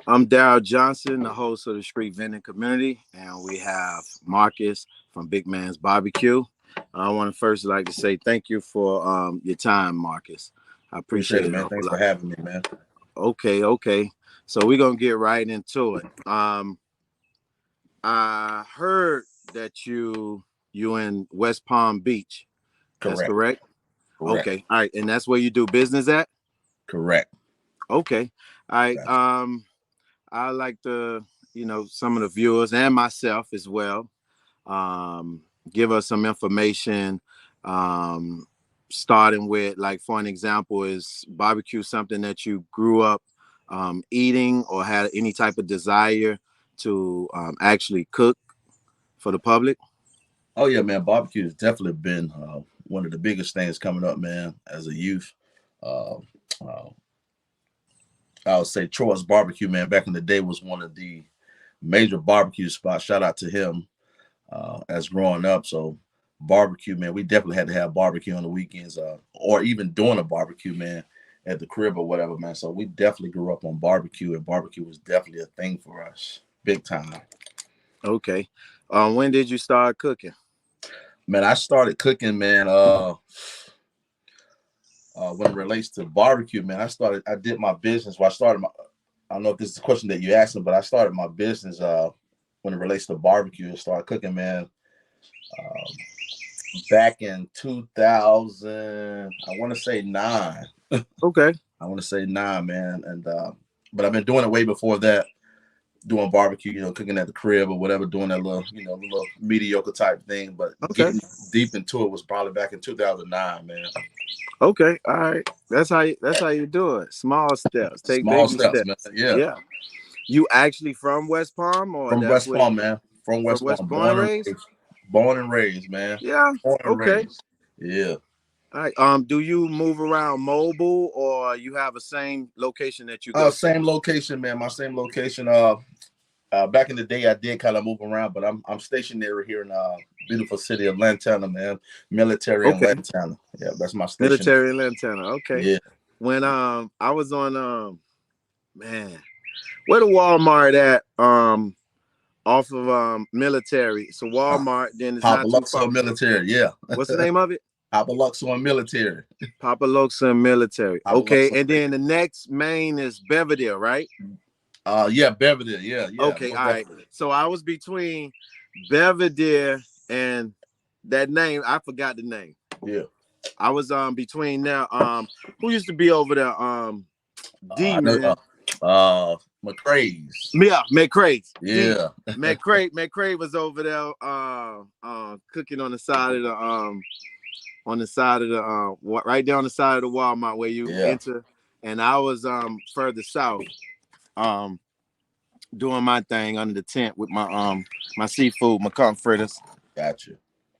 I'm Daryl Johnson, the host of the Street Vending Community, and we have Marcus from Big Man's BBQ. I want to first like to say thank you for your time, Marcus. I Appreciate appreciate it, it a man. whole Thanks for lot. having me, man. Okay. So we're gonna get right into it. I heard that you in West Palm Beach. That's Correct. correct? Correct. Okay. All right. And that's where you do business at? Correct. Okay. All right. Gotcha. I like to, some of the viewers and myself as well, give us some information. Um, Starting with, like, for an example, is barbecue something that you grew up eating or had any type of desire to actually cook for the public? Oh yeah, man. Barbecue has definitely been one of the biggest things coming up, man. As a youth, uh, uh, I would say Troy's Barbecue, man. Back in the day, was one of the major barbecue spots. Shout out to him as growing up. So barbecue, man. We definitely had to have barbecue on the weekends, or even doing a barbecue, man, at the crib or whatever, man. So we definitely grew up on barbecue, and barbecue was definitely a thing for us, big time. Okay. When did you start cooking? Man, I started cooking, man. When it relates to barbecue, man, I did my business. Well, I don't know if this is the question that you asked me, but I started my business when it relates to barbecue and started cooking, man. Um, Back in 2000, I want to say nine. Okay. I want to say nine, man. And but I've been doing it way before that, doing barbecue, cooking at the crib or whatever, doing that little mediocre type thing. But Okay. getting deep into it was probably back in 2009, man. Okay. All right. That's how you do it. Small steps. Take Small baby steps, man. steps. Yeah. Yeah. You actually from West Palm, or From that's West where Palm, man. From from West West Palm. born and raised? Born and raised, man. Yeah. Born and Okay. raised. Yeah. All right. Do you move around mobile, or you have a same location that you go to? Same location, man. My same location. Back in the day, I did kind of move around, but I'm stationary here in beautiful city of Lantana, man. Military in Okay. Lantana. Yeah, that's my station. Military in Lantana. Okay. Yeah. When I was on man, where the Walmart at off of military. So Pa- Walmart, then it's Papa not too far. Luxor Military. Yeah. What's the name of it? Papa Luxor Military. Papa Loxa Military. Papa Okay. Luxor. And then the next main is Belvedere, right? Yeah, Beverly. Yeah, Okay, most all right. definitely. So I was between Belvedere and that name. I forgot the name. Yeah. I was between now. Who used to be over there? D I know. man. McCrae's. Yeah, McCray. D. Yeah. McCray was over there cooking on the side of the right there on the side of the Walmart where you Yeah. enter. And I was further south um doing my thing under the tent with my seafood, my comforters. Gotcha.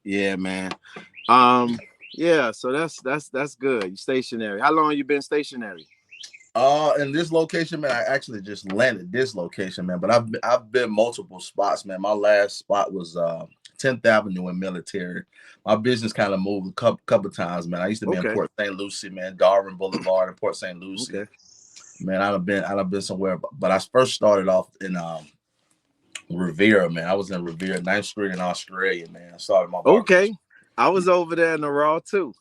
Yeah, man. Um, yeah, so that's good. You stationary. How long you been stationary? In this location, man, I actually just landed this location, man. But I've been multiple spots, man. My last spot was 10th Avenue in Military. My business kind of moved a couple times, man. I used to be in Okay, Port St. Lucie, man, Darwin Boulevard in Port St. Lucie. okay, Man, I've been somewhere, but I first started off in Revere, man. I was in Revere, 9th Street in Australia, man. I started my barbecue. okay. I was over there in the raw too.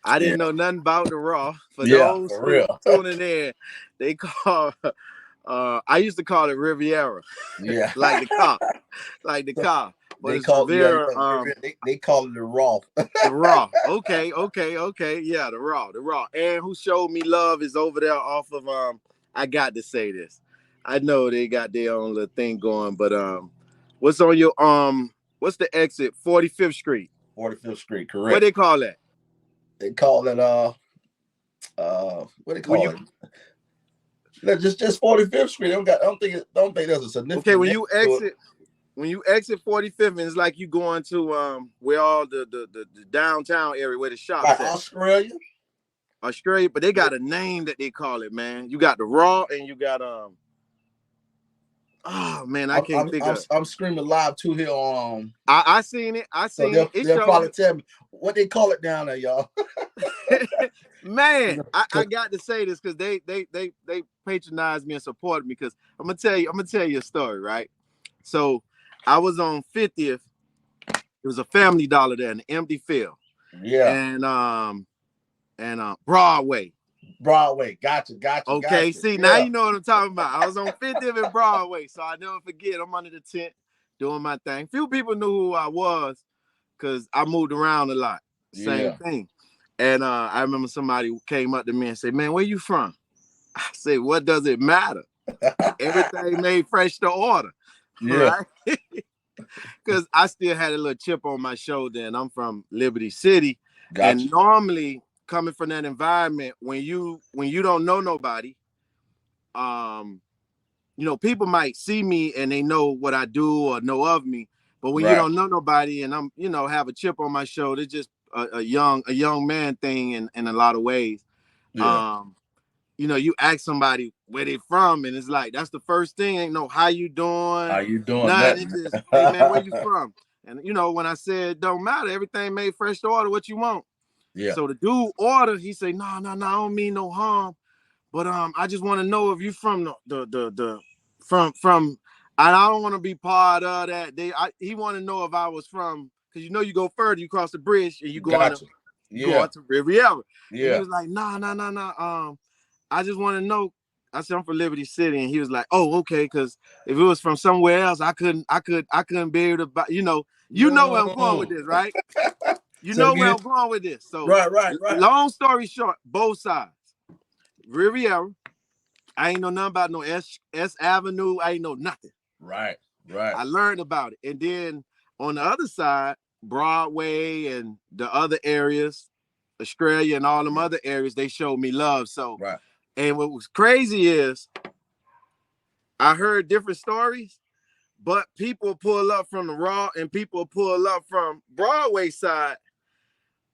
I Yeah, didn't know nothing about the raw. For yeah, those for who real. tuning in, they call I used to call it Riviera, Yeah. like the car, like the car. But They it's call yeah, Riviera, yeah, they call it the raw. the raw. Okay. Yeah, the raw. And who showed me love is over there off of I got to say this. I know they got their own little thing going, but what's on your what's the exit? 45th Street. 45th Street, What correct. they call that? They call it what they When call you it? No, just 45th Street. Don't think there's a okay, significant name to it. when you exit 45th, and it's like you going to where all the downtown area where the shops Like at. Australia. Australia, but they got a name that they call it, man. You got the raw and you got Oh man, I can't think of. I'm screaming live too here on. I seen it. I So seen it. It they'll showed probably me. tell me what they call it down there, y'all. Man, I got to say this because they patronized me and supported me because I'm gonna tell you a story, right? So I was on 50th. It was a Family Dollar there in the empty field. Yeah. And Broadway. Broadway. Gotcha. Okay, see, now Yeah. you know what I'm talking about. I was on 50th and Broadway, so I never forget. I'm under the tent doing my thing. Few people knew who I was because I moved around a lot. Same thing. And I remember somebody came up to me and said, "Man, where you from?" I said, "What does it matter? Everything made fresh to order." Yeah. Right? Because I still had a little chip on my shoulder, and I'm from Liberty City. Gotcha. And normally coming from that environment, when you don't know nobody, people might see me and they know what I do or know of me. But when you don't know nobody and I'm, have a chip on my shoulder, it's just a young man thing in a lot of ways. Yeah. You ask somebody where they from, and it's like that's the first thing. Ain't no how you doing. How you doing? Nothing. It's just, hey man, where you from? And when I said it don't matter, everything made fresh to order. What you want? Yeah. So the dude ordered. He said, no, I don't mean no harm, but I just want to know if you from from. And I don't want to be part of that. He want to know if I was from, because you go further, you cross the bridge and you go on to Riviera. Yeah. And he was like, nah. I just want to know. I said, I'm from Liberty City, and he was like, oh, okay, because if it was from somewhere else, I couldn't be able to buy. You know where I'm going with this, right? You know where I'm going with this. So right. Long story short, both sides. Riviera, I ain't know nothing about no S Avenue. I ain't know nothing. Right. I learned about it. And then on the other side, Broadway and the other areas, Australia and all them other areas, they showed me love. So, and what was crazy is I heard different stories, but people pull up from the Raw and people pull up from Broadway side.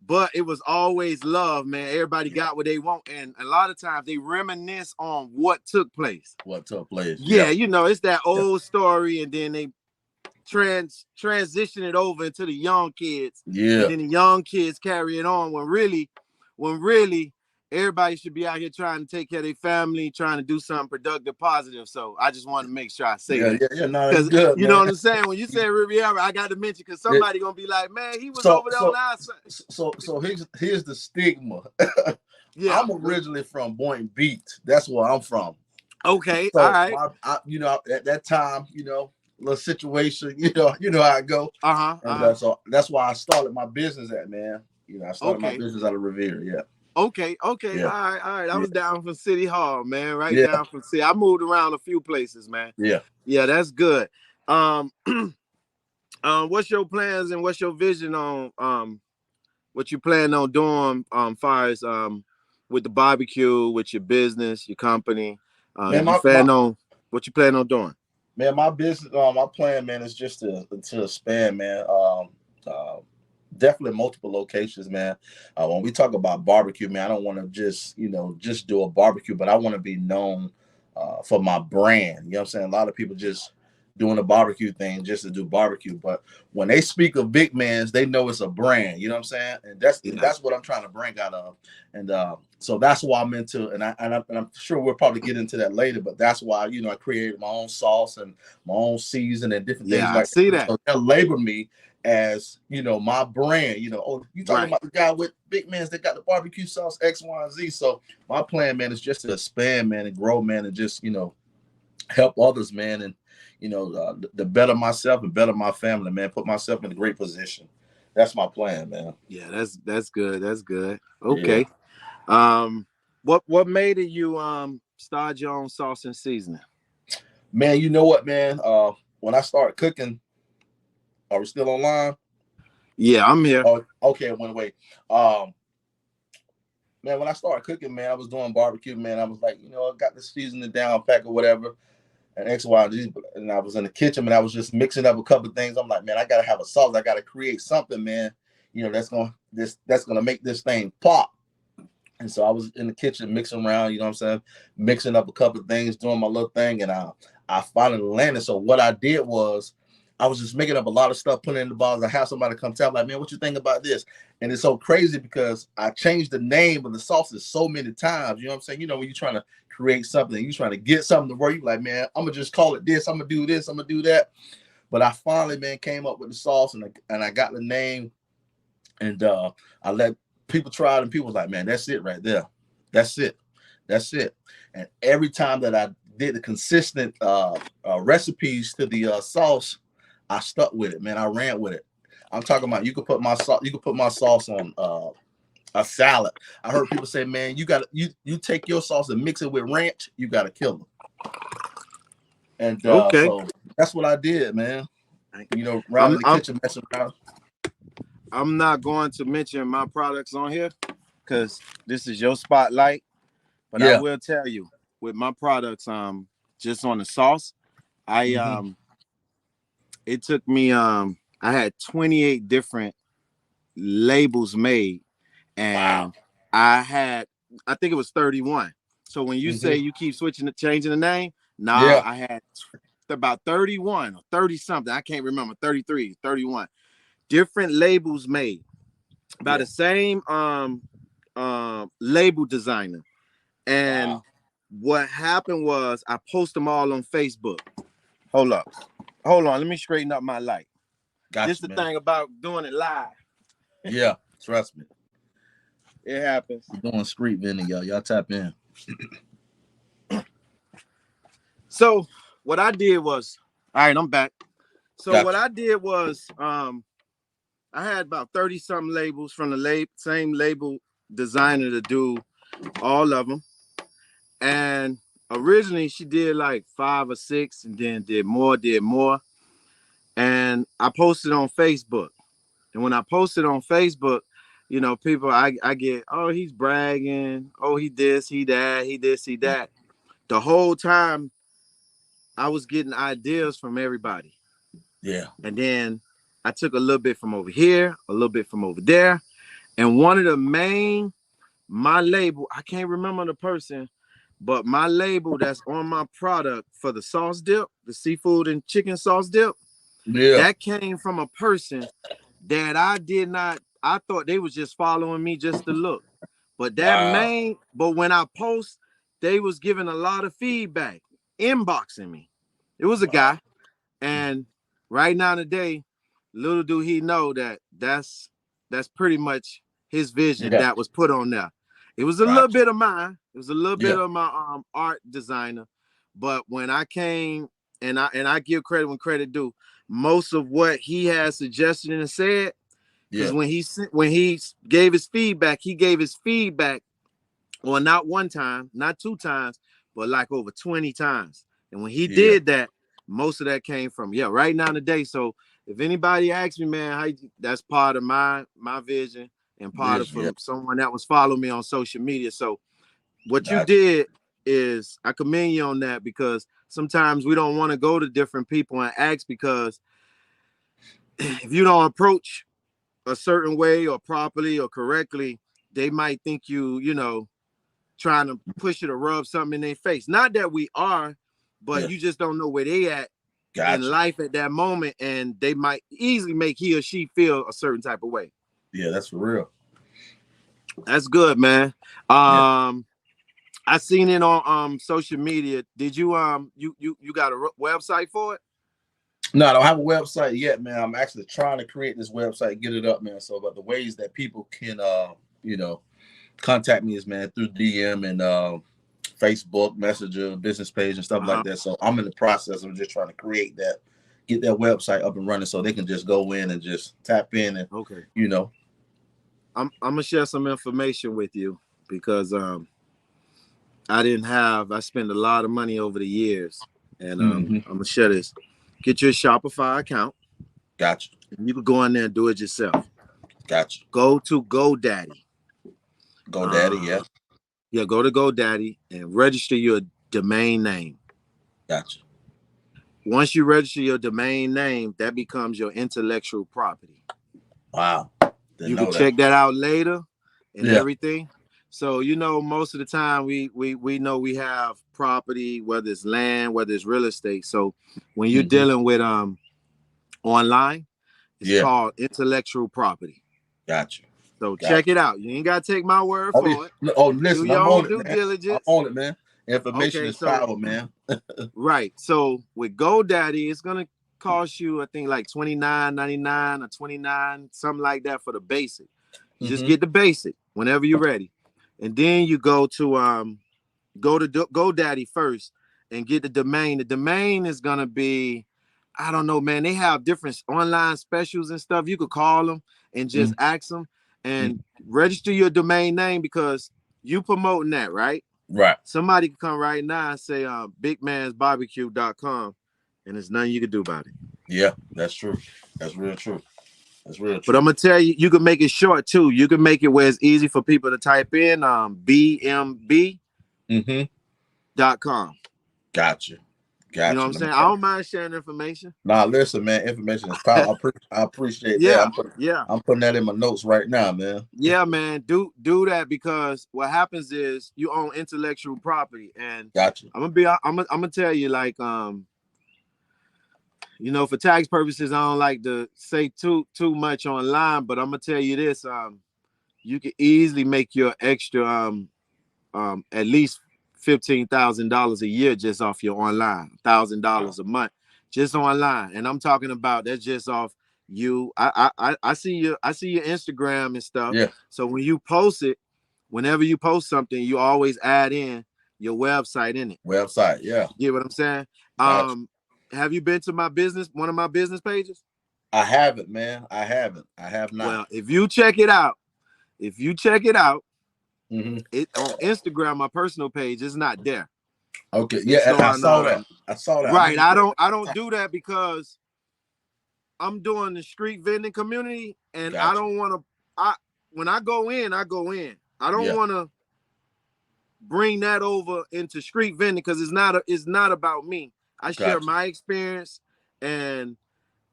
But it was always love, man. Everybody got what they want. And a lot of times they reminisce on what took place. Yeah, it's that old story, and then they transition it over into the young kids. Yeah. And then the young kids carry it on when really everybody should be out here trying to take care of their family, trying to do something productive, positive. So I just want to make sure I say that. Yeah, no, it's good. You know what I'm saying? When you say Riviera, I got to mention because somebody gonna be like, man, he was over there on our side. So here's the stigma. Yeah. I'm originally from Boynton Beach. That's where I'm from. Okay, so all right. At that time, little situation, you know how I go. So that's why I started my business at, man. I started my business out of Revere. Yeah. Okay. Yeah. All right. I was down from City Hall, man. Down from City. I moved around a few places, man. Yeah, that's good. What's your plans and what's your vision on what you plan on doing far as with the barbecue, with your business, your company? What you plan on doing? Man, my business, my plan, man, is just to expand, man. Definitely multiple locations, man. When we talk about barbecue, man, I don't want to just do a barbecue, but I want to be known for my brand. You know what I'm saying? A lot of people just doing a barbecue thing just to do barbecue, but when they speak of Big Man's, they know it's a brand. You know what I'm saying? And that's what I'm trying to bring out of. And so that's why I'm into, and I'm sure we'll probably get into that later. But that's why I created my own sauce and my own season and different things. I see that. So they'll label me as my brand. You talking about the guy with Big Man's that got the barbecue sauce X, Y, and Z. So my plan, man, is just to expand, man, and grow, man, and just help others, man, and the better myself and better my family, man. Put myself in a great position. That's my plan, man. Yeah, that's good. That's good. Okay. Yeah. What made it you start your own sauce and seasoning? Man, you know what, man? When I started cooking, are we still online? Yeah, I'm here. Oh, okay, it went away. Man, when I started cooking, man, I was doing barbecue, man. I was like, I got the seasoning down pack or whatever. And X, Y, and Z, and I was in the kitchen and I was just mixing up a couple of things. I'm like, man, I gotta have a sauce. I gotta create something, man. That's gonna make this thing pop. And so I was in the kitchen mixing around, you know what I'm saying, mixing up a couple of things, doing my little thing, and I finally landed. So what I did was I was just making up a lot of stuff, putting it in the bottles. I have somebody come tell, like, man, what you think about this? And it's so crazy because I changed the name of the sauces so many times. You know what I'm saying? You know, when you're trying to create something, you're trying to get something to work, you're like, man, I'm gonna just call it this, I'm gonna do this, I'm gonna do that. But I finally, man, came up with the sauce, and I got the name, and I let people try it, and people was like, man, that's it right there. That's it. That's it. And every time that I did the consistent recipes to the sauce, I stuck with it, man. I ran with it. I'm talking about you could put my sauce on a salad. I heard people say, man, you take your sauce and mix it with ranch, you gotta kill them. And Okay. so that's what I did, man. You know, around in the kitchen messing around. I'm not going to mention my products on here because this is your spotlight. But I will tell you, with my products, just on the sauce, it took me I had 28 different labels made, and I think it was 31. So when you say you keep changing the name, I had about 31 or 30 something. I can't remember, 33, 31 different labels made by the same label designer. And what happened was I post them all on Facebook. Hold on, let me straighten up my light. This is the thing about doing it live. Yeah, trust me. It happens. We're doing street vending, y'all. Y'all tap in. So what I did was, all right, I'm back. So what I did was, I had about 30 something labels from the same label designer to do all of them. And originally she did like 5 or 6 and then did more. And I posted on Facebook. And when I posted on Facebook, you know, people, I get, oh, he's bragging. Oh, he this, he that, he this, he that. The whole time I was getting ideas from everybody. Yeah. And then I took a little bit from over here, a little bit from over there. And one of my label, I can't remember the person, but my label that's on my product for the sauce dip, the seafood and chicken sauce dip, that came from a person that I thought they was just following me just to look. But but when I post, they was giving a lot of feedback, inboxing me. It was a guy. And right now today, little do he know that's pretty much his vision that was put on there. It was a little bit of mine. It was a little bit of my art designer. But when I came, and I give credit when credit due, most of what he had suggested and said, because when he gave his feedback, well, not one time, not 2 times, but like over 20 times. And when he did that, most of that came from right now today. So if anybody asks me, man, that's part of my vision and part of from someone that was following me on social media. So what you did is I commend you on that, because sometimes we don't want to go to different people and ask, because if you don't approach a certain way or properly or correctly, they might think you know, trying to push it or rub something in their face. Not that we are, but you just don't know where they at in life at that moment, and they might easily make he or she feel a certain type of way. Yeah, that's for real. That's good, man. I seen it on social media. Did you you got a website for it? No, I don't have a website yet, man. I'm actually trying to create this website, get it up, man. So, but the ways that people can, you know, contact me is, man, through DM and Facebook Messenger, business page, and stuff like that. So I'm in the process of just trying to create that, get that website up and running, so they can just go in and just tap in and, you know. I'm gonna share some information with you, because I spent a lot of money over the years, and I'm gonna share this. Get your Shopify account. Gotcha. And you can go in there and do it yourself. Gotcha. Go to GoDaddy. GoDaddy, yeah, go to GoDaddy and register your domain name. Gotcha. Once you register your domain name, that becomes your intellectual property. Wow. You can check that out later and everything. So most of the time we know we have property, whether it's land, whether it's real estate. So when you're Mm-hmm. dealing with online, it's Yeah, called intellectual property. got you. So Got check it out. You ain't gotta take my word Oh, yeah. for it. Oh, Do listen, your I'm on own it, due man. I'm diligence. on it, man. Information Okay, is so power, man. right. So with GoDaddy, it's gonna cost you, I think, like $29.99 or 29, something like that for the basic. You just Mm-hmm. get the basic whenever you're ready. And then you go to GoDaddy first and get the domain. The domain is gonna be, I don't know, man. They have different online specials and stuff. You could call them and just ask them Mm-hmm. and register your domain name because you promoting that, right? Right. Somebody can come right now and say bigmansbarbecue.com and there's nothing you can do about it. Yeah, that's true. That's real true. That's real But I'm true. gonna tell you, you can make it short too. You can make it where it's easy for people to type in bmb.com. Mm-hmm. Gotcha. You know what Gotcha. I'm Let me saying? I write. don't mind sharing information. Nah, listen, man. Information is power. I appreciate that. Yeah, yeah. I'm putting that in my notes right now, man. Yeah, man, do that because what happens is you own intellectual property, and Gotcha. I'm gonna tell you like for tax purposes, I don't like to say too much online, but I'm gonna tell you this you can easily make your extra at least $15,000 a year just off your online, Wow. $1,000 a month just online, and I'm talking about that's just off you. I see your Instagram and stuff. Yeah. So when you post it, whenever you post something, you always add in your website in it. Website. Yeah. You get what I'm saying? Gotcha. Have you been to one of my business pages? I haven't, man. I haven't. I have not. Well, if you check it out, Mm-hmm. it on Instagram, my personal page is not there. Okay. It's Yeah, I on saw that. I saw that. I right. mean, I don't do that because I'm doing the street vending community, and I gotcha. don't want to. I When I go in, I go in. I don't Yeah. want to bring that over into street vending because it's not about me. I share Gotcha. my experience and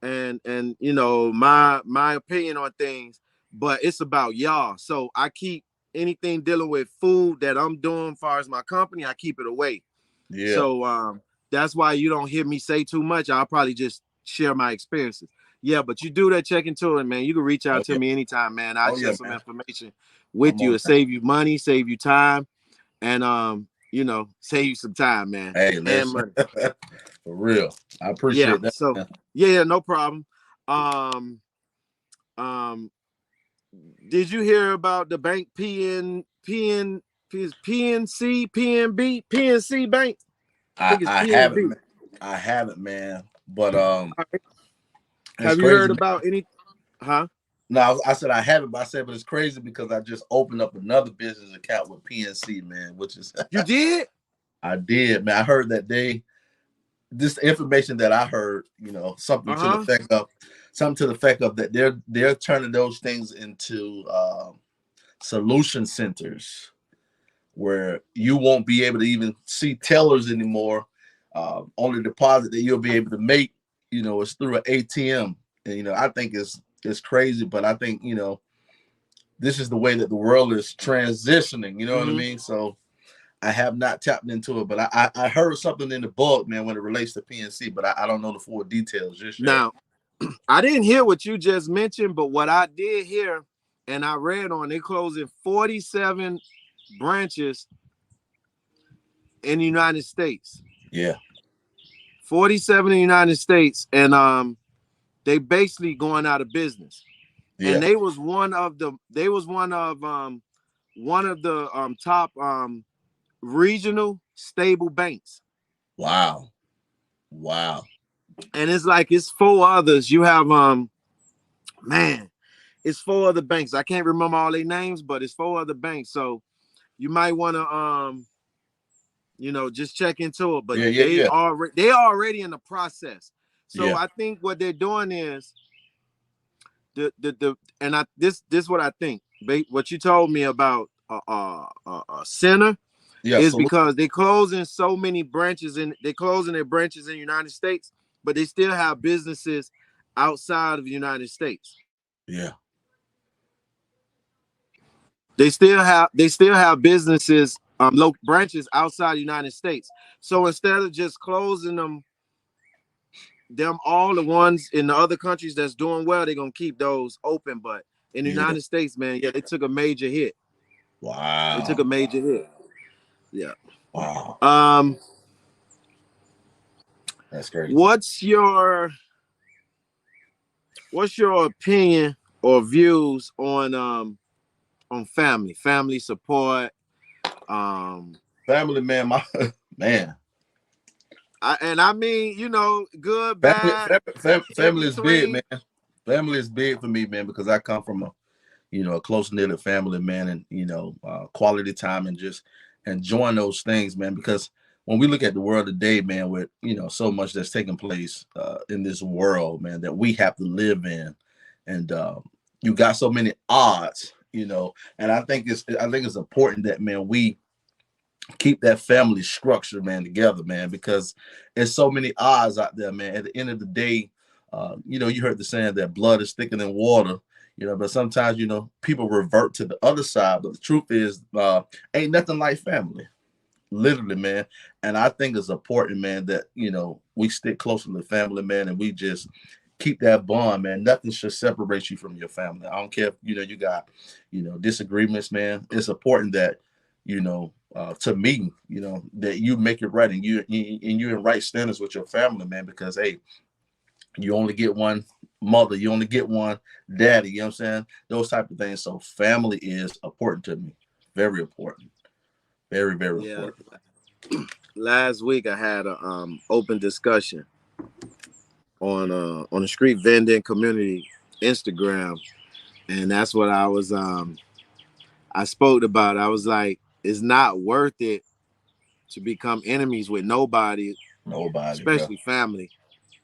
my opinion on things, but it's about y'all. So I keep anything dealing with food that I'm doing as far as my company, I keep it away. Yeah. So that's why you don't hear me say too much. I'll probably just share my experiences. Yeah, but you do that, check into it, man. You can reach Oh out to yeah. me anytime, man. I'll Oh share yeah, some man. information with I'm you on to that. save you money, save you time, and save you some time, man, Hey, and listen. money. For real. I Yeah. appreciate that, So man. yeah, no problem. Um, um, did you hear about the bank PNC, PNB, PNC Bank? I think it's I haven't, PNB. man. I haven't, man. But Right. it's Have you crazy, heard man. about any? Huh? No, I said I haven't, but I said, but it's crazy because I just opened up another business account with PNC, man, which is You did? I did, man. I heard that this information that I heard, something to the Uh-huh. effect of that they're turning those things into solution centers where you won't be able to even see tellers anymore. Only deposit that you'll be able to make, is through an ATM. And I think it's crazy, but I think this is the way that the world is transitioning. You know what I Mm-hmm. mean? So I have not tapped into it, but I heard something in the book, man, when it relates to PNC, but I don't know the full details just yet. Now, I didn't hear what you just mentioned, but what I did hear, and I read on, they closing 47 branches in the United States. Yeah. 47 in the United States, and they basically going out of business. And Yeah. they was one of the top regional stable banks. Wow. Wow. And it's like it's four others. You have man, it's four other banks. I can't remember all their names, but it's four other banks. So you might want to just check into it. But Yeah. Yeah. they Yeah. already in the process. So Yeah. I think what they're doing is the and I this what I think. What you told me about a center Yeah. is So because they're closing their branches in the United States, but they still have businesses outside of the United States. yeah. They still have businesses, local branches outside the United States. So instead of just closing them all the ones in the other countries that's doing well, they're gonna keep those open. But in the Yeah. United States, man, yeah, they took a major hit. They took a Wow. major hit. Yeah. Wow. Um, That's crazy. what's your opinion or views on family support? Family, man, my man. I mean, good, Family, bad, in family is big, between. man. Family is big for me, man, because I come from a close knit family, man, and quality time and just enjoying those things, man. Because when we look at the world today, man, with so much that's taking place in this world, man, that we have to live in, and you got so many odds, and I think it's important that, man, we keep that family structure, man, together, man, because there's so many odds out there, man. At the end of the day, you heard the saying that blood is thicker than water, but sometimes, people revert to the other side. But the truth is, ain't nothing like family, literally, man. And I think it's important, man, that, we stick close to the family, man, and we just keep that bond, man. Nothing should separate you from your family. I don't care if, you got, disagreements, man. It's important that, to me, that you make it right and you're in right standards with your family, man, because hey, you only get one mother, you only get one daddy, you know what I'm saying? Those type of things. So family is important to me. Very important. Very, very Yeah. important. Last week I had a open discussion on the street vending community Instagram, and that's what I spoke about. I was like, it's not worth it to become enemies with nobody, Nobody, bro. especially family.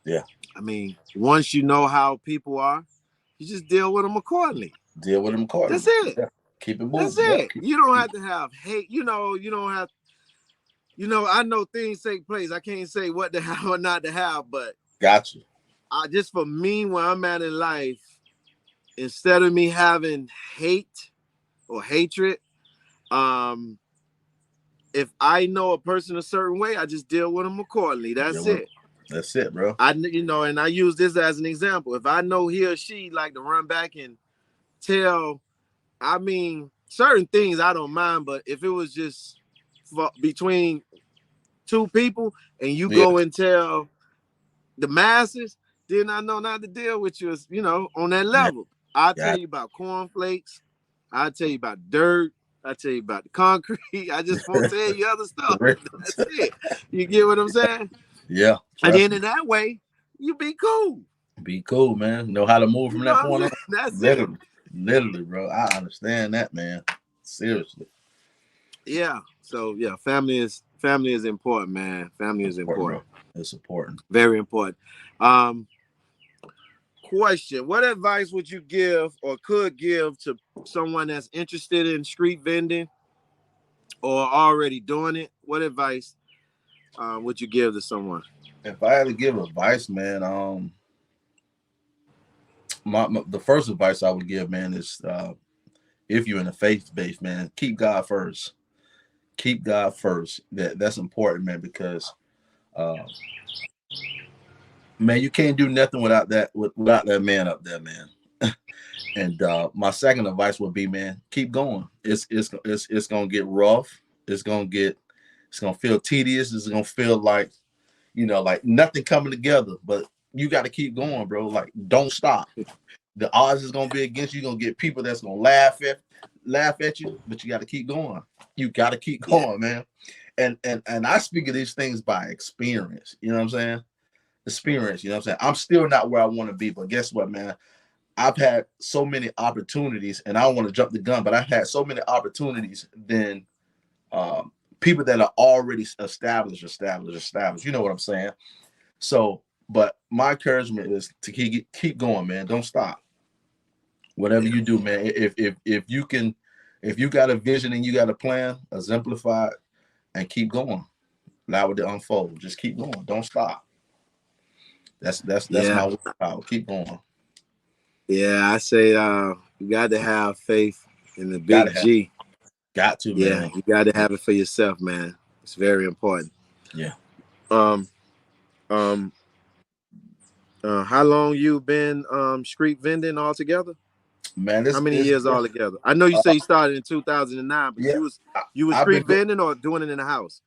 Yeah. I mean, once you know how people are, you just deal with them accordingly. Deal with them accordingly. That's it. Yeah. Keep it That's moving. it. Yeah. You don't have to have hate. You don't have. I know things take place. I can't say what to have or not to have, but Got you. just for me, where I'm at in life, instead of me having hate or hatred, um, if I know a person a certain way, I just deal with them accordingly. That's it. That's it, bro. And I use this as an example. If I know he or she like to run back and tell, I mean, certain things I don't mind, but if it was just between two people and you Yeah. go and tell the masses, then I know not to deal with you, on that Yeah. level. I'll tell Got you about cornflakes. I'll tell you about dirt. I'll tell you about the concrete. I just won't tell you other stuff. That's it. You get what I'm saying? Yeah. And Trust then me. in that way, you be cool. Be cool, man. Know how to move You from know that what I'm point saying? on. That's it. Literally. Literally, bro. I understand that, man. Seriously. Yeah. So yeah, family is important, man. Family is Important, bro. important. It's important. Very important. Um, Question: what advice would you give or could give to someone that's interested in street vending or already doing it? What advice would you give to someone? If I had to give advice, man, the first advice I would give, man, is if you're in a faith base, man, keep God first. Keep God first. That's important, man, because uh, man, you can't do nothing without that man up there, man. And my second advice would be, man, keep going. It's gonna get rough. It's gonna feel tedious. It's gonna feel like like nothing coming together. But you got to keep going, bro. Like don't stop. The odds is gonna be against you. You're gonna get people that's gonna laugh at you, but you got to keep going. You got to keep Yeah. going, man. And I speak of these things by experience. You know what I'm saying? Experience. You know what I'm saying? I'm still not where I want to be, but guess what, man? I've had so many opportunities, and I don't want to jump the gun, but I've had so many opportunities than people that are already established. You know what I'm saying? So, but my encouragement is to keep going, man. Don't stop. Whatever you do, man. If you got a vision and you got a plan, exemplify it and keep going. Allow it to unfold. Just keep going. Don't stop. That's Yeah. my power. Keep going. Yeah. I say you got to have faith And the Gotta big have, G. got to, Yeah, man. you got to have it for yourself, man. It's very important. Yeah, Um, um, how long you been street vending altogether? man. How This many is years altogether? I know you say you started in 2009, but yeah. you was I've been street vending or doing it in the house?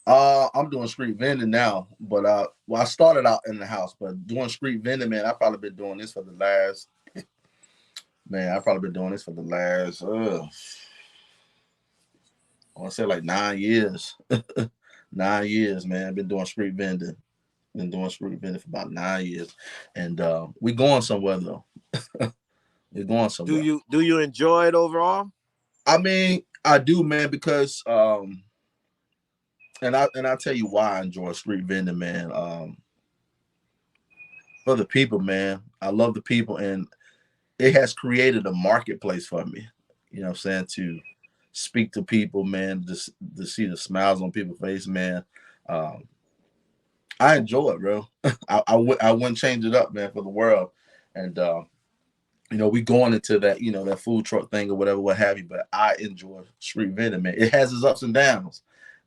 I'm doing street vending now, but well, I started out in the house, but doing street vending, man, I've probably been doing this for the last, man, I've probably been doing this for the last, I want to say like 9 years. 9 years, man. I've been doing street vending. Been doing street vending for about 9 years, and we going somewhere though. We're going somewhere. Do you enjoy it overall? I mean, I do, man, because and I tell you why I enjoy street vending, man. For the people, man. I love the people, and it has created a marketplace for me. You know what I'm saying? To speak to people, man, just to see the smiles on people's face, man. Um, I enjoy it, bro. I wouldn't change it up, man, for the world. And we going into that, that food truck thing or whatever, what have you. But I enjoy street vending, man. It has its ups and downs.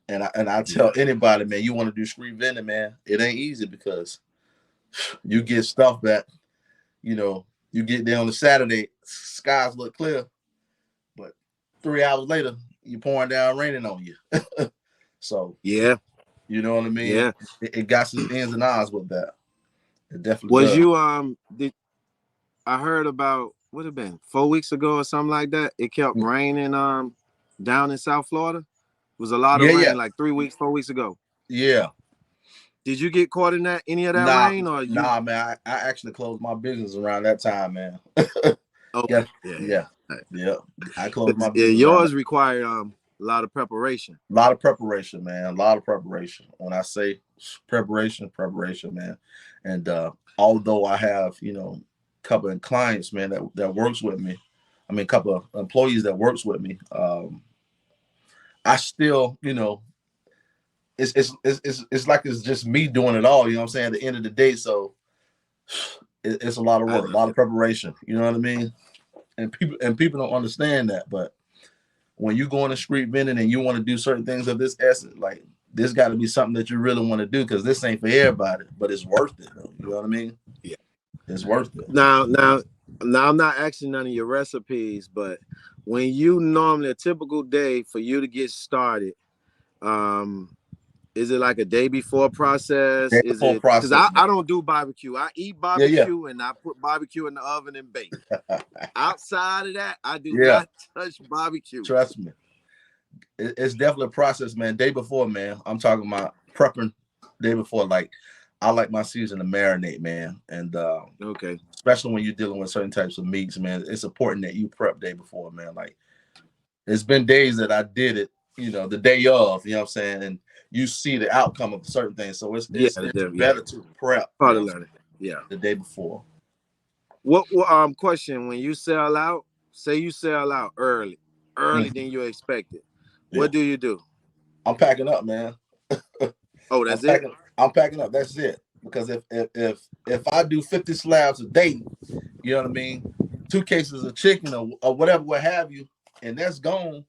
And I tell anybody, man, you want to do street vending, man, it ain't easy because you get stuff that, you get there on a Saturday, skies look clear, but 3 hours later, you pouring down raining on you. So, Yeah, you know what I mean? yeah. It got some ins and outs with that. It definitely Was does. you did I heard about what it been 4 weeks ago or something like that? It kept raining down in South Florida. It was a lot of Yeah, yeah, rain like 3 weeks, 4 weeks ago. yeah. Did you get caught in any of that Nah, rain or you? nah, man. I actually closed my business around that time, man. Okay, Yeah, yeah, yeah, yeah. yeah. I closed my Yeah, business around that. yours required a lot of preparation. A lot of preparation, man. A lot of preparation. When I say preparation, preparation, man. And although I have, a couple of clients, man, that works with me. I mean, a couple of employees that works with me. I still, it's like it's just me doing it all. You know what I'm saying? At the end of the day, so it's a lot of I work, a know. lot of preparation. You know what I mean? And people don't understand that, but when you go on the street vending and you want to do certain things of this essence, like this got to be something that you really want to do because this ain't for everybody, but it's worth it. Though, you know what I mean? Yeah. It's worth it. Now, I'm not asking none of your recipes, but when you normally a typical day for you to get started, um, is it like a day before process? Day Is before it because process, man. I don't do barbecue. I eat Yeah, yeah, barbecue and I put barbecue in the oven and bake. Outside of that, I do yeah. not touch barbecue. Trust me, it's definitely a process, man. Day before, man. I'm talking about prepping. Day before, like I like my season to marinate, man, and Okay. especially when you're dealing with certain types of meats, man. It's important that you prep day before, man. Like it's been days that I did it, the day of, you know what I'm saying, and you see the outcome of certain things. So it's Yeah, it's it's yeah. better to prep, Part of learning. Yeah. the day before. What question when you sell out? Say you sell out early Mhm. than you expected. Yeah, What do you do? I'm packing up, man. Oh, I'm that's it. packing. I'm packing up. That's it. Because if I do 50 slabs a day, you know what I mean, 2 cases of chicken or whatever, what have you, and that's gone.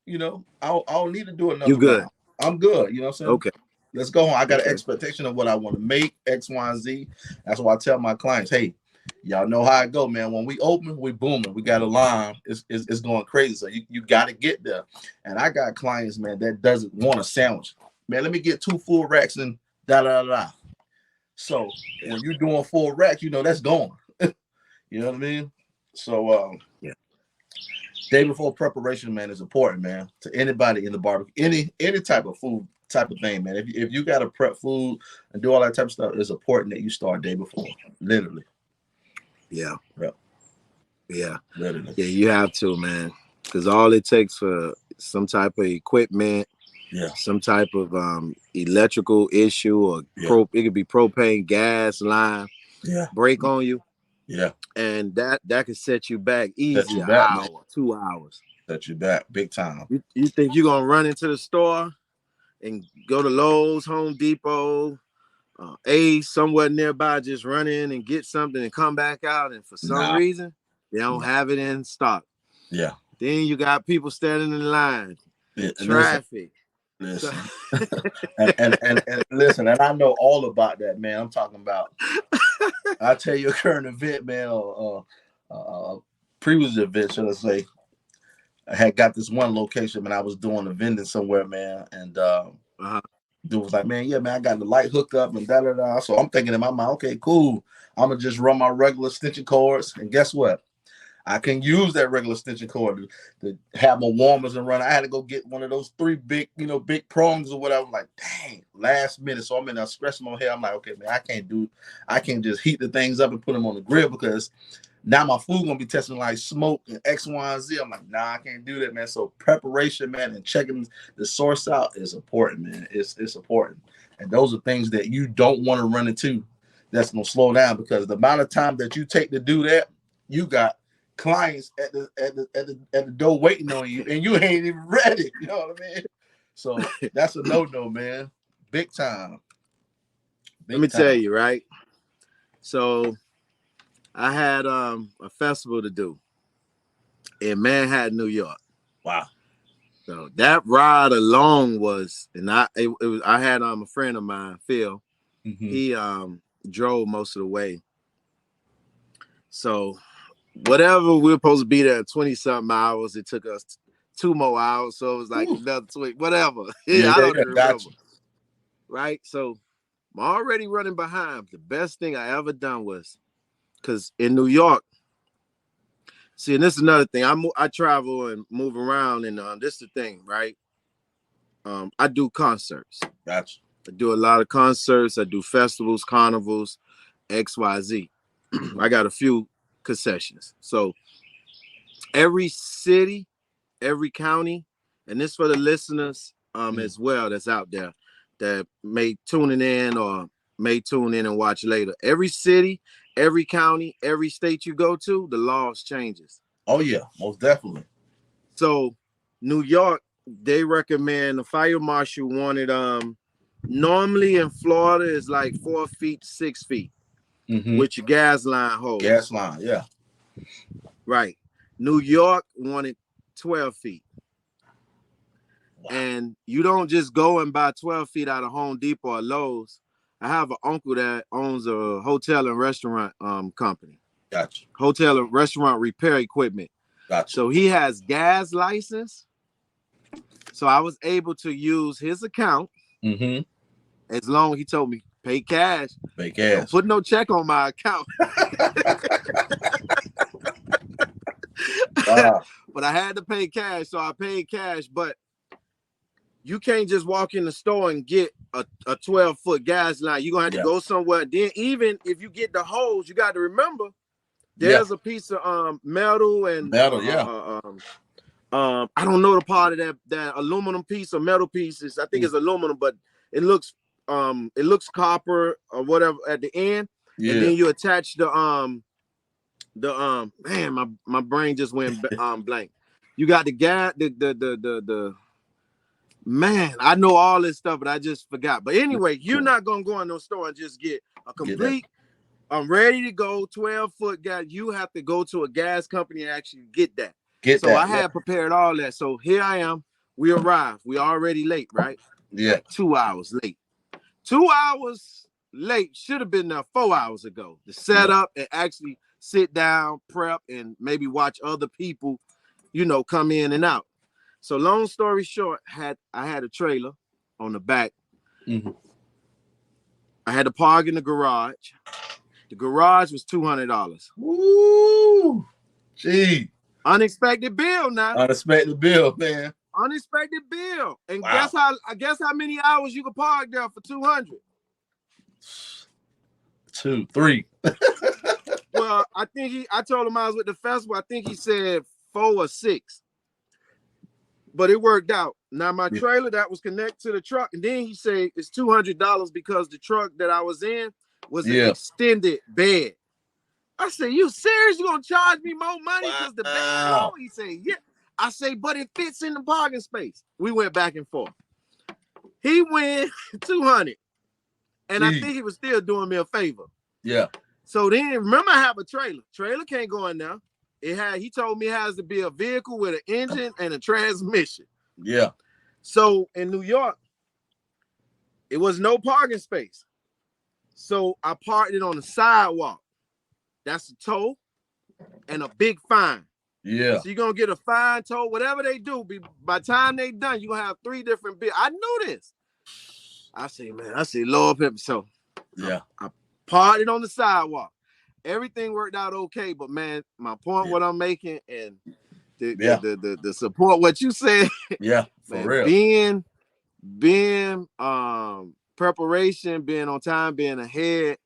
I don't need to do You another good? round. I'm good. You know what I'm saying? Okay. Let's go home. I got an Okay. expectation of what I want to make, X, Y, and Z. That's why I tell my clients, hey, y'all know how I go, man. When we open, we booming. We got a line. It's going crazy. So you got to get there. And I got clients, man, that doesn't want a sandwich. Man, let me get 2 full racks and da da da. So when you're doing 4 racks, that's going. You know what I mean? So Yeah. day before preparation, man, is important, man, to anybody in the barbecue, any type of food, type of thing, man. If you got to prep food and do all that type of stuff, it's important that you start day before, literally. Yeah. Yep. Yeah. Literally. Yeah. You have to, man, because all it takes for some type of equipment, Yeah. some type of electrical issue, or it could be propane gas line break on you. Yeah. And that could set you back Set easy you an back, man. hour, 2 hours. Set you back big time. You think you're gonna run into the store and go to Lowe's, Home Depot, Ace, somewhere nearby, just run in and get something and come back out, and for some Nah. reason they don't have it in stock. Yeah. Then you got people standing in line, Listen, traffic. So, listen, and listen, and I know all about that, man. I'm talking about. I tell you a current event, man, or previous event, should I say? I had got this one location, man. I was doing a vending somewhere, man, and dude was like, "Man, yeah, man, I got the light hooked up and da da da." So I'm thinking in my mind, okay, cool. I'm gonna just run my regular extension cords, and guess what? I can use that regular extension cord to have my warmers and run. I had to go get one of those 3 big, big prongs or whatever. I'm like, dang, last minute. So I'm in there scratching my head. I'm like, okay, man, I can't just heat the things up and put them on the grill because now my food gonna be testing like smoke and X, Y, and Z. I'm like, nah, I can't do that, man. So preparation, man, and checking the source out is important, man. It's important. And those are things that you don't want to run into that's gonna slow down because the amount of time that you take to do that, you got clients at the door waiting on you, and you ain't even ready. You know what I mean? So that's a no, man. Big time. Let me tell you, right? So I had a festival to do in Manhattan, New York. Wow. So that ride alone was, and I had a friend of mine, Phil. Mm-hmm. He drove most of the way. So whatever we were supposed to be there 20-something hours, it took us 2 more hours. So it was like another 20, whatever. I don't remember. Gotcha. Right? So I'm already running behind. The best thing I ever done was, because in New York, see, and this is another thing. I travel and move around, and this is the thing, right? I do concerts. Gotcha. I do a lot of concerts. I do festivals, carnivals, XYZ. I got a few concessions. So every city, every county, and this for the listeners as well that's out there that may tuning in or may tune in and watch later. Every city, every county, every state you go to, the laws changes. Oh yeah, most definitely. So New York, they recommend the fire marshal wanted normally in Florida is like 4 feet, 6 feet. Mm-hmm. With your gas line hose. Gas line, yeah. Right. New York wanted 12 feet. Wow. And you don't just go and buy 12 feet out of Home Depot or Lowe's. I have an uncle that owns a hotel and restaurant company. Gotcha. Hotel and restaurant repair equipment. Gotcha. So he has gas license. So I was able to use his account. Mm-hmm. As long as he told me, pay cash. Pay cash. Don't put no check on my account. But I had to pay cash, so I paid cash. But you can't just walk in the store and get a 12-foot gas line. You're going to have to go somewhere. Then even if you get the hose, you got to remember there's a piece of metal and I don't know the part of that aluminum piece or metal pieces. I think it's aluminum, but it looks copper or whatever at the end. Yeah. And then you attach the man, my brain just went blank. You got the gas, the man, I know all this stuff, but I just forgot. But anyway, you're not gonna go in no store and just get a complete ready to go 12-foot gas. You have to go to a gas company and actually get that. I had prepared all that. So here I am. We arrived. We already late, right? Yeah. Like 2 hours late. 2 hours late. Should have been there 4 hours ago to set up and actually sit down, prep, and maybe watch other people, come in and out. So long story short, I had a trailer on the back. Mm-hmm. I had to park in the garage. The garage was $200. Woo! Gee. Unexpected bill now. Unexpected bill, man. Unexpected bill. And guess how many hours you can park there for 200? 2, 3. Well, I told him I was with the festival. I think he said 4 or 6. But it worked out. Now my trailer that was connected to the truck, and then he said it's $200 because the truck that I was in was an extended bed. I said, you serious? You gonna charge me more money because the bed? No. He said, yeah. I say, but it fits in the parking space. We went back and forth. He went 200, and I think he was still doing me a favor. Yeah. So then, remember, I have a trailer. Trailer can't go in there. He told me it has to be a vehicle with an engine and a transmission. Yeah. So in New York, it was no parking space. So I parked it on the sidewalk. That's a tow and a big fine. Yeah. So you're gonna get a fine, tow, whatever they do. By the time they done, you're gonna have 3 different bills. I knew this. I say, Lord Pepper. So yeah, I parked it on the sidewalk. Everything worked out okay, but man, my point, what I'm making, and the support, what you said, yeah, for man, real. being preparation, being on time, being ahead,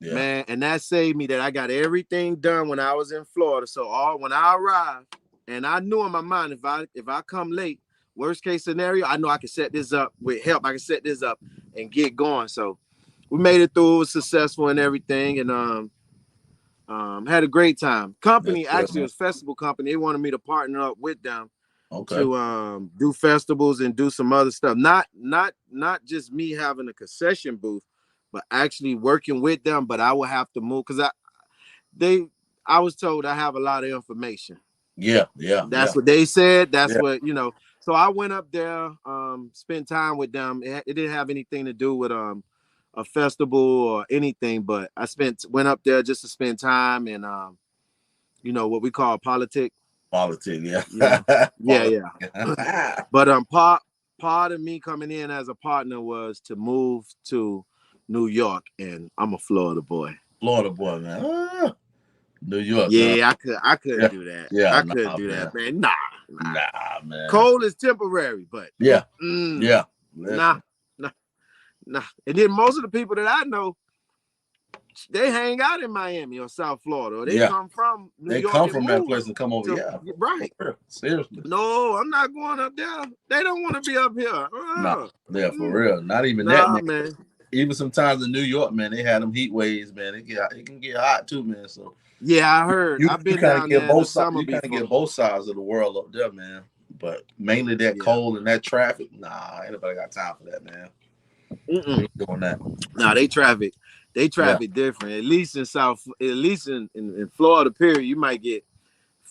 man, and that saved me. That I got everything done when I was in Florida. So when I arrived, and I knew in my mind, if I come late, worst case scenario, I know I can set this up with help. I can set this up and get going. So we made it through. It was successful and everything, and had a great time. Company actually was festival company. They wanted me to partner up with them to do festivals and do some other stuff. Not just me having a concession booth, but actually working with them. But I would have to move because I was told I have a lot of information. Yeah. That's what they said. That's what, So I went up there, spent time with them. It didn't have anything to do with a festival or anything, but I went up there just to spend time and what we call politics. Politics, yeah. But part of me coming in as a partner was to move to New York, and I'm a Florida boy. Florida boy, man. New York. Yeah, I couldn't do that. Yeah, I couldn't do that, man. Nah, man. Cold is temporary, but yeah. Nah. And then most of the people that I know, they hang out in Miami or South Florida, or they come from New York. They come from that place and come over. Right. Seriously. No, I'm not going up there. They don't want to be up here. Yeah, for real. Not even that, man. Even sometimes in New York, man, they had them heat waves, man. It can get hot too, man. So I heard. I've been down there in the summer before. You kind of get both sides of the world up there, man. But mainly that cold and that traffic. Nah, ain't nobody got time for that, man. Ain't doing that. Nah, they traffic different. At least in Florida, period, you might get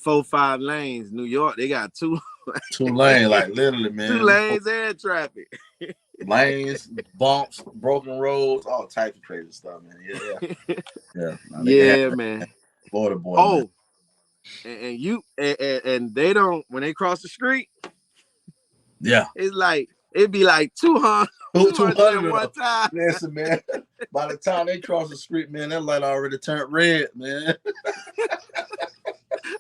4-5 lanes. New York, they got 2 lanes, like literally, man. 2 lanes and traffic. Lanes, bumps, broken roads, all types of crazy stuff, man. Yeah, man. Florida boy. Man. And they don't, when they cross the street. Yeah, it'd be like 200 at one time. Listen, man. By the time they cross the street, man, that light already turned red, man.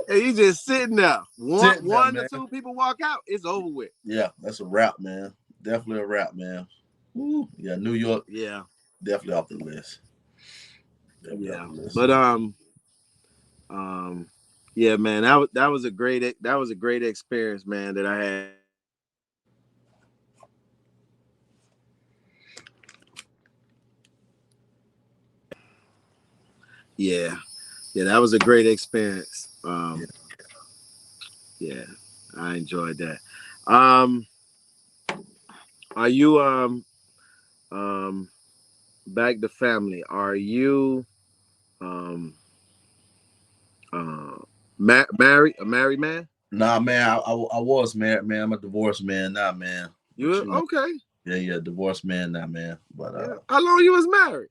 And you just sitting there. One or 2 people walk out, it's over with. Yeah, that's a wrap, man. Definitely a wrap, man. Woo. Yeah, New York. Yeah, definitely off the list. But yeah, man, that was a great experience, man, that I had. Yeah, that was a great experience. Yeah, I enjoyed that. Are you back to family? Are you married? A married man? Nah, man. I was married, man. I'm a divorced man now, man. You okay? Yeah, divorced man now, man. But how long you was married?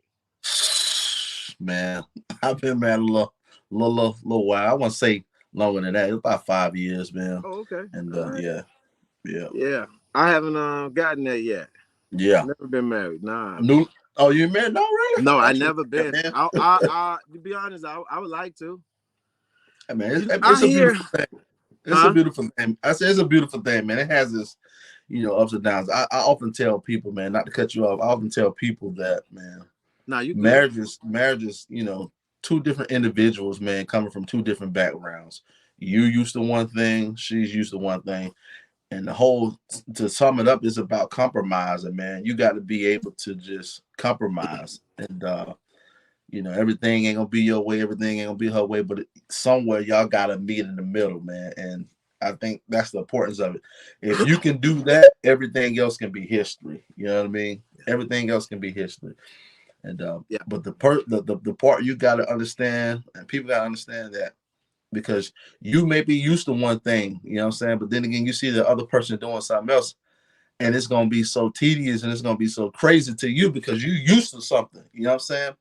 Man, I've been married a little while. I won't say longer than that. It's about 5 years, man. Oh, okay. And yeah. I haven't gotten that yet. Yeah, never been married. Nah. Oh, you married? No, really? No, I never been. I to be honest, I would like to. I mean, it's a beautiful thing. It's a beautiful thing. I say it's a beautiful thing, man. It has this, ups and downs. I often tell people, man, not to cut you off. I often tell people that, man. Marriages, 2 different individuals, man, coming from 2 different backgrounds. You used to one thing, she's used to one thing. And to sum it up, is about compromising, man. You got to be able to just compromise. And, everything ain't going to be your way. Everything ain't going to be her way. But somewhere y'all got to meet in the middle, man. And I think that's the importance of it. If you can do that, everything else can be history. You know what I mean? Everything else can be history. And but the part you got to understand, and people got to understand, that because you may be used to one thing, you know what I'm saying? But then again, you see the other person doing something else, and it's gonna be so tedious and it's gonna be so crazy to you because you used to something, you know what I'm saying?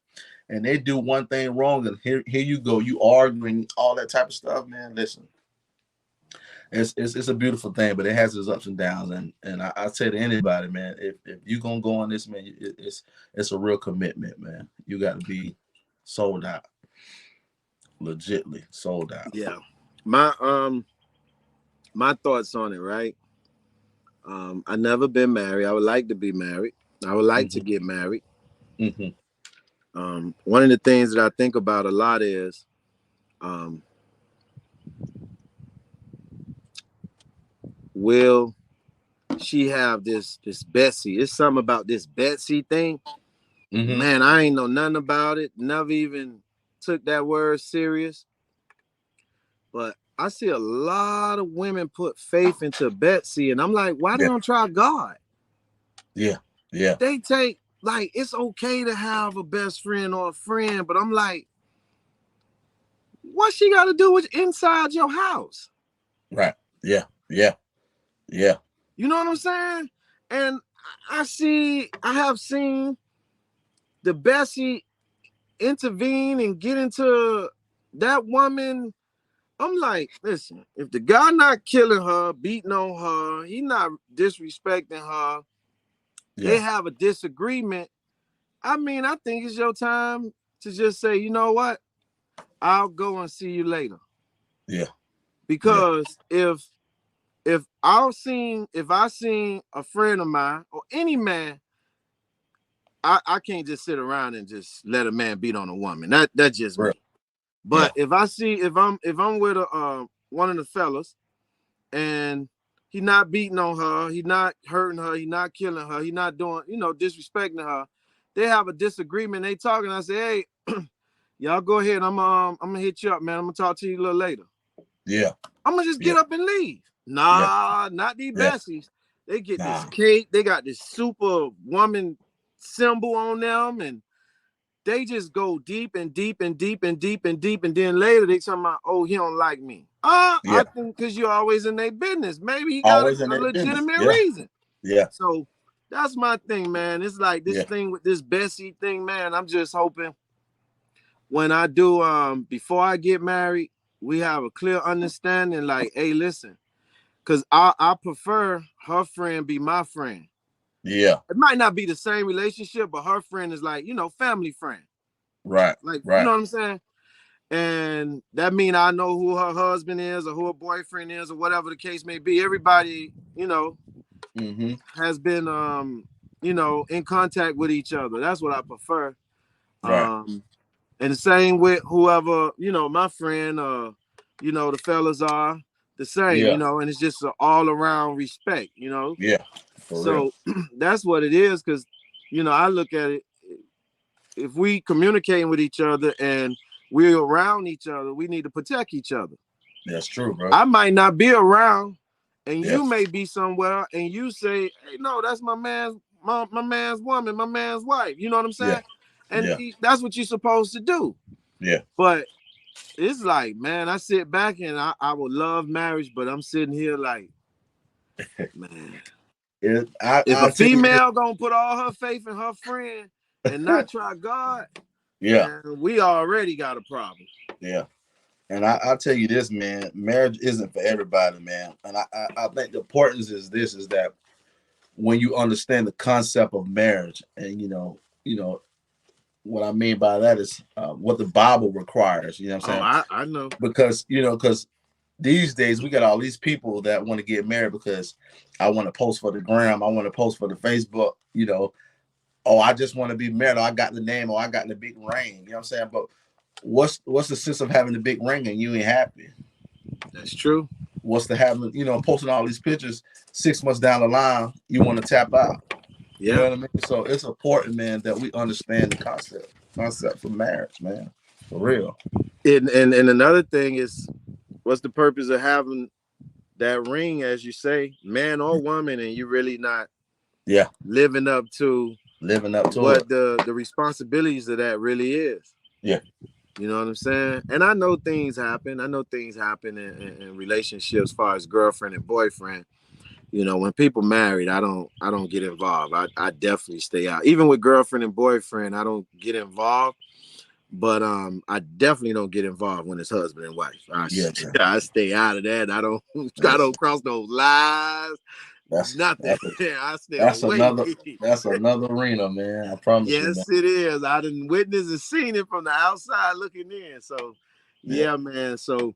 And they do one thing wrong, and here you go, you arguing, all that type of stuff, man. Listen, it's a beautiful thing, but it has its ups and downs. And I say to anybody, man, if you gonna go on this, man, it's a real commitment, man. You got to be sold out, legitly sold out. Yeah. My thoughts on it, right? I never been married. I would like to be married. I would like to get married. One of the things that I think about a lot is will she have this Betsy? It's something about this Betsy thing. Man, I ain't know nothing about it. Never even took that word serious. But I see a lot of women put faith into Betsy, and I'm like, why they don't try God? Yeah. They take, like, it's okay to have a best friend or a friend, but I'm like, what she got to do with inside your house? Right. Yeah. You know what I'm saying? And I have seen the Bessie intervene and get into that woman. I'm like, listen, if the guy not killing her, beating on her, he not disrespecting her, they have a disagreement. I mean, I think it's your time to just say, you know what? I'll go and see you later. Yeah. Because if I seen a friend of mine or any man, I can't just sit around and just let a man beat on a woman. That's just me. But if I'm with one of the fellas and he not beating on her, he not hurting her, he not killing her, he not doing, disrespecting her, they have a disagreement, they talking, I say, hey, y'all go ahead, I'm gonna hit you up, man. I'm gonna talk to you a little later. Yeah. I'm gonna just get up and leave. Nah, not these Bessies. They get this cake, they got this super woman symbol on them, and they just go deep and deep and deep and deep and deep, and then later they talking about, oh, he don't like me. I think because you're always in their business. Maybe he got a legitimate reason. Yeah. So that's my thing, man. It's like this thing with this Bessie thing, man. I'm just hoping when I do, before I get married, we have a clear understanding. Like, hey, listen, because I prefer her friend be my friend. Yeah. It might not be the same relationship, but her friend is like, family friend. Right. Like, you know what I'm saying? And that mean I know who her husband is or who her boyfriend is or whatever the case may be. Everybody, has been, in contact with each other. That's what I prefer. Right. And the same with whoever, my friend, the fellas are the same, and it's just an all around respect, Yeah. So that's what it is. Cause, I look at it, if we communicating with each other and we're around each other, we need to protect each other. That's true, bro. I might not be around and you may be somewhere and you say, hey, no, that's my man's woman, my man's wife. You know what I'm saying? And that's what you're supposed to do. Yeah. But it's like, man, I sit back and I would love marriage, but I'm sitting here like, man, if a female gonna put all her faith in her friend and not try God, man, we already got a problem. Yeah. And I'll tell you this, man, marriage isn't for everybody, man. And I think the importance is that when you understand the concept of marriage, and what I mean by that is what the Bible requires. You know what I'm saying? I know. Because these days we got all these people that want to get married because I want to post for the gram, I want to post for the Facebook, oh, I just want to be married, or I got the name, or I got the big ring. You know what I'm saying? But what's the sense of having the big ring and you ain't happy? That's true. What's the having, posting all these pictures 6 months down the line, you want to tap out. You know what I mean? So it's important, man, that we understand the concept for marriage, man. For real. And another thing is, what's the purpose of having that ring, as you say, man or woman, and you really not living up to what the responsibilities of that really is. Yeah. You know what I'm saying? And I know things happen. I know things happen in relationships, as far as girlfriend and boyfriend. You know, when people married, I don't get involved. I definitely stay out. Even with girlfriend and boyfriend, I don't get involved. But I definitely don't get involved when it's husband and wife. Yeah, man. I stay out of that. I don't I That's don't cross those lines. that's Nothing. that's a, I stay that's away. another arena, man. I promise you, man. Yes, it is. I done witnessed and seen it from the outside looking in. So Yeah, yeah, man. So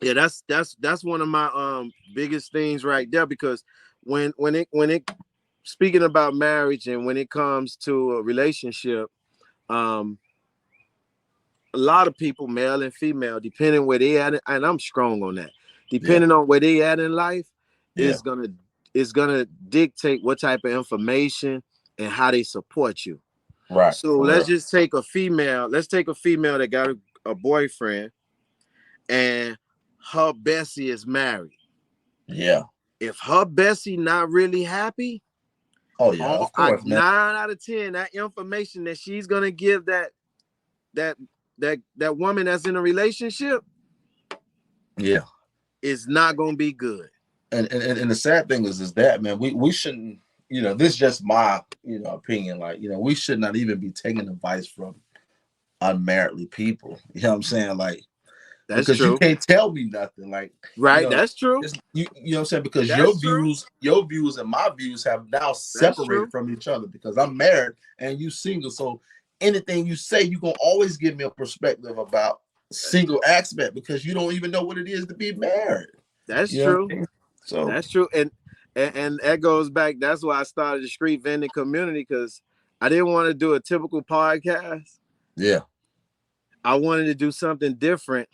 yeah, that's one of my biggest things right there, because when it speaking about marriage and when it comes to a relationship, um a lot of people, male and female, depending where they at, and I'm strong on that. yeah, Depending on where they at in life, yeah. is gonna dictate what type of information and how they support you. Right, So for let's real. just take a female. Let's take a female that got a boyfriend, and her Bessie is married. Yeah. If her Bessie not really happy, Oh yeah, of I course, man. 9 out of 10, that information that she's gonna give that that woman that's in a relationship Yeah. is not gonna be good. And the sad thing is that, man, we shouldn't, this is just my, opinion. Like, we should not even be taking advice from unmarriedly people. You know what I'm saying? Like, That's because you true. can't tell me nothing. Like, Right. That's true. you know what I'm saying? Because That's true. your views and my views have now That's true. separated from each other because I'm married and you single. So anything you say, you're gonna always give me a perspective about single aspect because you don't even know what it is to be married. That's You know what true. I mean? So That's true. And that goes back. That's why I started the street vending community, because I didn't want to do a typical podcast. yeah. I wanted to do something different,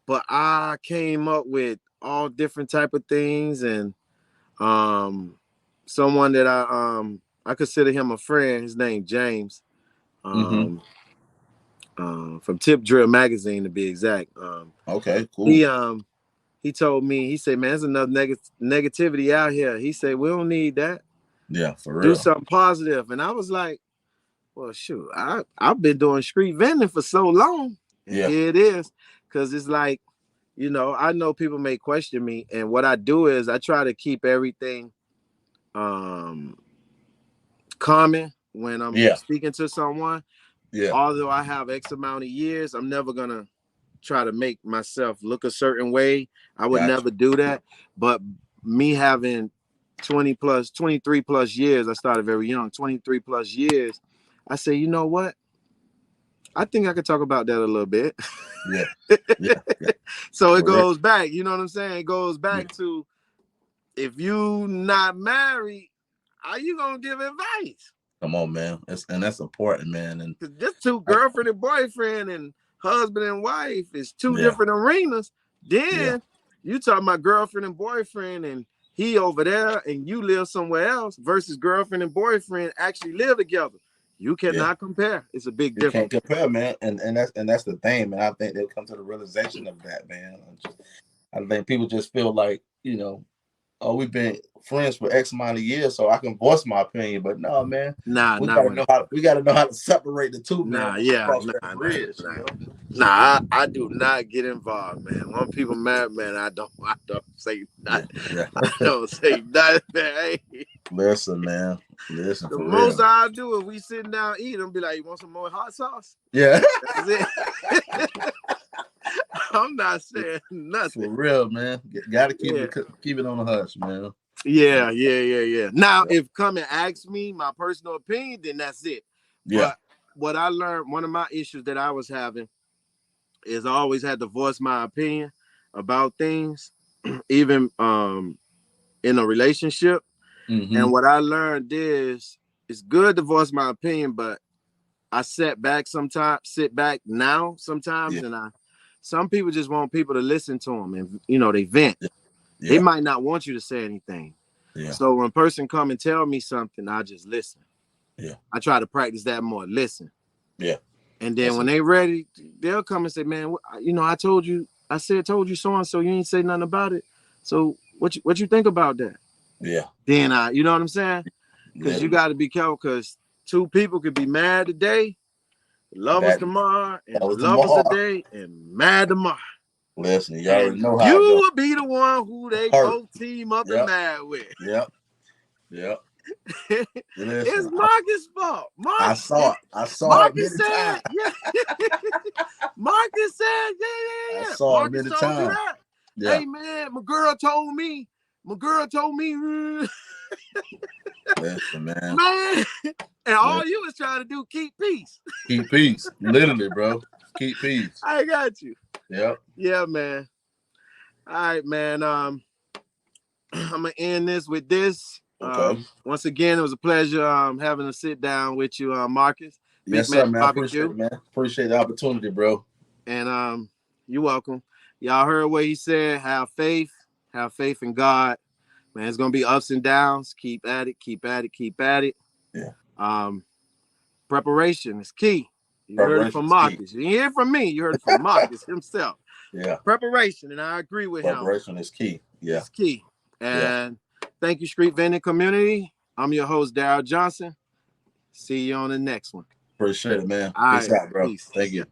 but I came up with all different type of things, and um someone that I consider him a friend. His name James, Mm-hmm. um from Tip Drill magazine to be exact. Okay, cool. He he told me, he said, man, there's enough negativity out here. He said, we don't need that. Yeah, for Do real. something positive. And I was like, well, shoot, I've been doing street vending for so long. And Yeah. here it is. Because it's like, I know people may question me. And what I do is I try to keep everything um common when I'm Yeah. speaking to someone. Yeah. Although I have X amount of years, I'm never gonna try to make myself look a certain way. I would Gotcha. never do that. But me having 23 plus years, I started very young, 23 plus years, I say, you know what? I think I could talk about that a little bit. Yeah. Yeah. Yeah. So it For real. goes back, you know what I'm saying? It goes Yeah. back to, if you not married, how you gonna give advice? Come on, man. That's important, man. And Because this two, I, girlfriend and boyfriend and husband and wife, is two yeah. different arenas. Yeah. Then you talking about girlfriend and boyfriend, and he over there and you live somewhere else, versus girlfriend and boyfriend actually live together. You Yeah. cannot compare. It's a big You can't difference. compare, man. And that's the thing, man. I think they'll come to the realization of that, man. I think people just feel like, oh, we've been friends for X amount of years, so I can voice my opinion. But no, man, Nah, we not gotta when know it. how to separate the two, man, Nah, when we yeah, cross that nah, nah, bridge, nah. Nah, I do not get involved, man. When people mad, man, I don't say Yeah, nothing. yeah. I don't say nothing, man. Hey, Listen, man. Listen, the for most real. I do is we sitting down eating, be like, you want some more hot sauce? Yeah. That's it. I'm not saying nothing. For real, man. Gotta Yeah. keep it on the hush, man. Yeah. Now, Yeah. if come and ask me my personal opinion, then that's it. Yeah. But what I learned, one of my issues that I was having, is I always had to voice my opinion about things, even in a relationship. Mm-hmm. And what I learned is, it's good to voice my opinion, but I sit back now sometimes, Yeah. and some people just want people to listen to them, and they vent. Yeah. They Yeah. might not want you to say anything. Yeah. So when a person come and tell me something, I just listen. Yeah. I try to practice that more. Listen. Yeah. And then That's when it. they ready, they'll come and say, man, told you so and so, you ain't say nothing about it. So what you think about that? Yeah. Then you know what I'm saying? Because Yeah. you got to be careful, because two people could be mad today, Lovers tomorrow and that was lovers tomorrow. today and mad tomorrow. Listen, you And already know how you it goes. will be the one who they both team up and mad with. Yep. It's Marcus' fault. I saw it many times. Marcus said, yeah. I saw Marcus it many told you times. that. Yeah. Hey man, my girl told me. Listen, man. And all you was trying to do, keep peace. Keep peace. Literally, bro. Keep peace. I got you. Yep. Yeah, man. All right, man. I'm gonna end this with this. Okay. Once again, it was a pleasure having a sit down with you, Marcus. Yes, sir, man. I appreciate it, man. Appreciate the opportunity, bro. And you're welcome. Y'all heard what he said. Have faith in God. Man, it's gonna be ups and downs. Keep at it. Yeah. Preparation is key. You heard it from Marcus. You didn't hear it from me. You heard it from Marcus himself. Yeah. Preparation, and I agree with him. Preparation is key. Yeah. It's key. And thank you, Street Vending community. I'm your host, Darryl Johnson. See you on the next one. Appreciate it, man. All Peace right. out, bro. Peace. Thank you.